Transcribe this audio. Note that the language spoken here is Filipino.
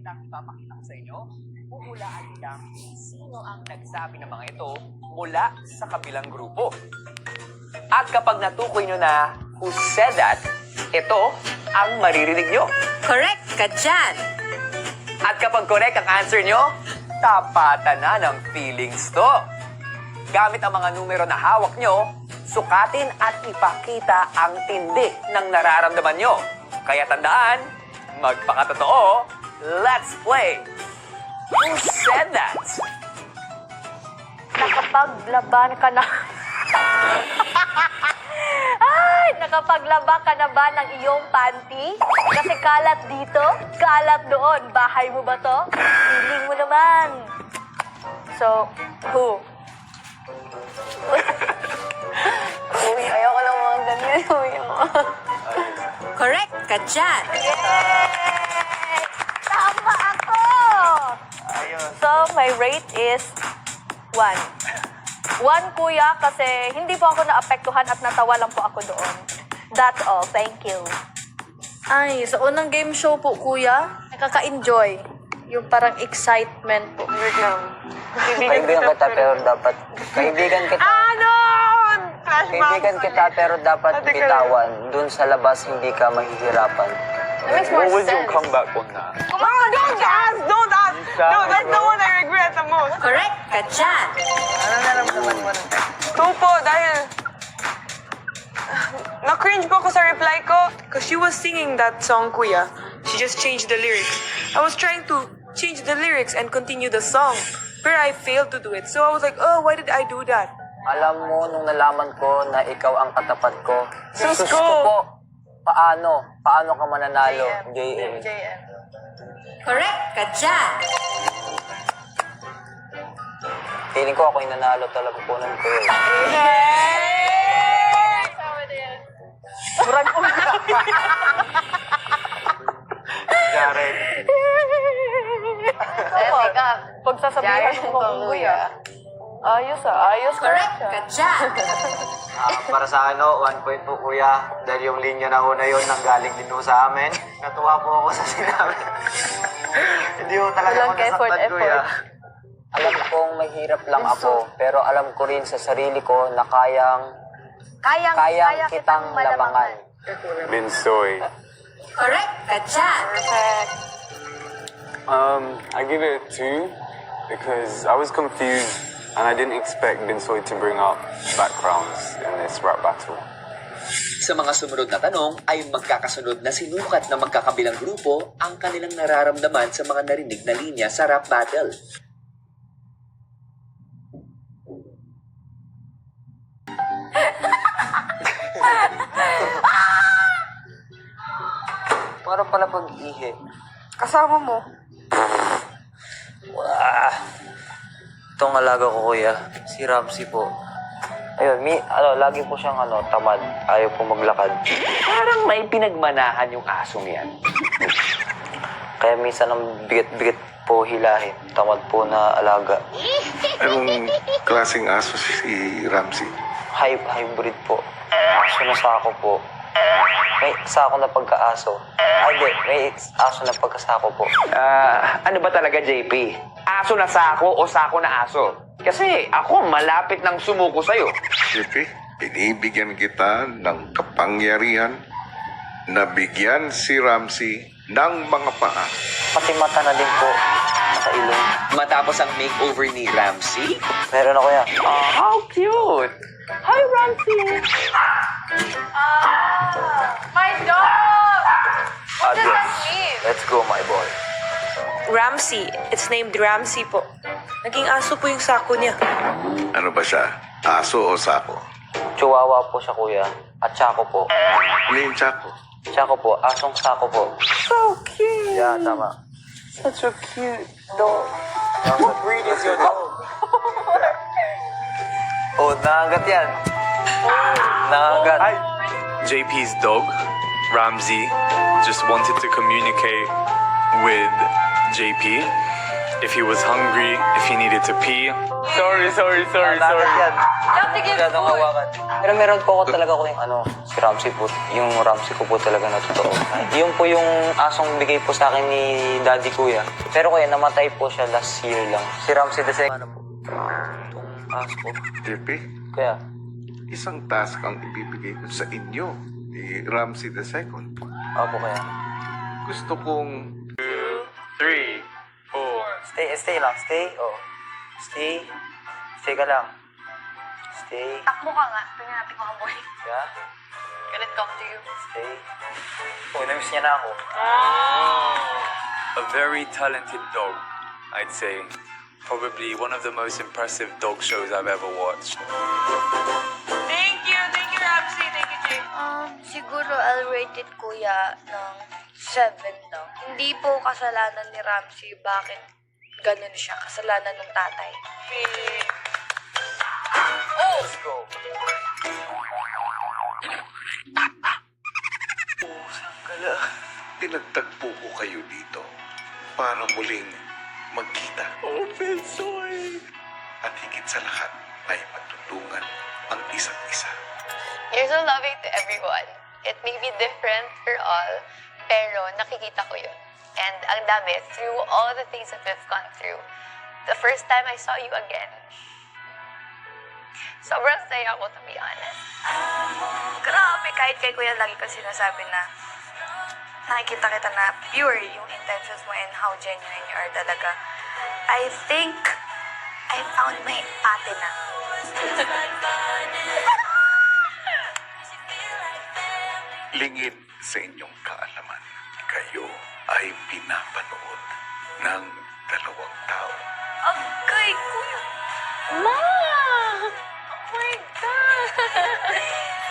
salitang ipapakita ko sa inyo, huhulaan nilang sino ang nagsabi ng mga ito mula sa kabilang grupo. At kapag natukoy nyo na who said that, ito ang maririnig nyo. Correct ka dyan. At kapag correct ang answer nyo, tapatan na ng feelings to. Gamit ang mga numero na hawak nyo, sukatin at ipakita ang tindi ng nararamdaman nyo. Kaya tandaan, magpakatotoo, let's play! Who said that? Nakapaglaban ka na. Ay, nakapaglaba ka na ba ng iyong panty? Kasi kalat dito, kalat doon. Bahay mo ba to? Feeling mo naman. So, who? Uy, ayoko lang mga ganyan. Uy, Correct ka dyan. Yay! Tama ako! So, my rate is 1. 1, kuya, kasi hindi po ako naapektuhan at natawa lang po ako doon. That's all. Thank you. Ay, sa unang game show po, kuya, nakaka-enjoy. Yung parang excitement po. Kaibigan kita pero dapat kaibigan kita. Kaibigan kita pero dapat bitawan. Doon sa labas hindi ka mahihirapan. That makes more sense. comeback on that? Come on, don't ask! Don't ask! No, that's the one I regret the most. Correct ka dyan. Ano naramdaman mo? Two po, dahil... Na-cringe po ako sa reply ko. Because she was singing that song, Kuya. She just changed the lyrics. I was trying to change the lyrics and continue the song. But I failed to do it. So I was like, oh, why did I do that? Alam mo, nung nalaman ko na ikaw ang katapat ko, Sus sus ko! ko po, paano? Paano ka mananalo? JM. Correct ka dyan. Feeling ko ako yung nanalo talaga po nun ko. Jared. Pag sasabihin mo kung kuya, ayos Correct ka dyan. Para sa 1 point po kuya, dahil yung linya na una yun nanggaling din po sa amin. Natuwa po ako sa sinabi. Hindi ko talaga Walang ako nasaktan effort. kuya. Alam kong mahirap lang ako, pero alam ko rin sa sarili ko na kayang kitang lamangan. Binsoy. Correct ka dyan. I give it a 2 because I was confused and I didn't expect Binsoy to bring up backgrounds in this rap battle. Sa mga sumunod na tanong ay magkakasunod na sinukat ng magkakabilang grupo ang kanilang nararamdaman sa mga narinig na linya sa rap battle. Para pala pag-ihi. Kasama mo. Itong alaga ko kuya, si Ramsey po. Ayun, lagi po siyang tamad. Ayaw po maglakad. Parang may pinagmanahan yung asong yan. Kaya minsan ang bigat-bigat po hilahin. Tamad po na alaga. Anong klaseng aso si Ramsey? Hybrid po. Aso na sako po. May sako na pagkaaso. Ay, di. May aso na pagkasako po. Ano ba talaga, JP? Aso na sako o sako na aso? Kasi ako malapit ng sumuko sa'yo. Siyempre, binibigyan kita ng kapangyarihan na bigyan si Ramsey ng mga paa. Pati mata na din po. Sa ilong. Matapos ang makeover ni Ramsey? Meron ako yan. How cute! Hi, Ramsey! My dog! What does that mean? Let's go, my boy. Ramsey. It's named Ramsey po. Naging aso po yung sako niya. Ano ba siya? Aso o sako? Chihuahua po siya, kuya. At Chaco po. Ano yung tsako? Chaco po. Asong sako po. So cute. Yeah, tama. Such a cute dog. What breed is your dog? Oh, nangagat yan. Nangagat. JP's dog, Ramsey, just wanted to communicate with JP if he was hungry, if he needed to pee. Sorry. You have to give food. Pero meron po ako talaga ko yung si Ramsey po. Yung Ramsey ko po talaga na totoo. Yung po yung asong bigay po sa akin ni Daddy Kuya. Pero kuya, namatay po siya last year lang. Si Ramsey the second. Ano po? Itong aso po. JP, Kaya, isang task ang ibibigay ko sa inyo ni Ramsey II. opo kaya. Gusto kong 3, 4. Stay lang. Stay. Oh. Stay. Stay ka lang. Stay. Takbo ka nga. Tingnan natin kung kaboy. Yeah. Can it come to you? Stay. Oh, namiss niya na ako. A very talented dog, I'd say. Probably one of the most impressive dog shows I've ever watched. Thank you, Ramsey. Thank you, Jay. Siguro I'll rate it, kuya, ng 7 daw. Hindi po kasalanan ni Ramsey bakit ganun siya. Kasalanan ng tatay. Let's go. pinagtagpo ko kayo dito para muling magkita. Oh, Pensoy! At higit sa lahat ay matutulungan ang isa't isa. You're so loving to everyone. It may be different for all, pero nakikita ko yun. And ang dami, through all the things that we've gone through, the first time I saw you again, sobrang saya ko, to be honest. Grabe, kahit kay kuya lagi ko sinasabi na nakikita kita na pure yung intentions mo and how genuine you are talaga. I think I found my ate na. Lingid sa inyong kaalaman, kayo ay pinapanood ng dalawang tao. Agay, kuya. Ma! Oh my God!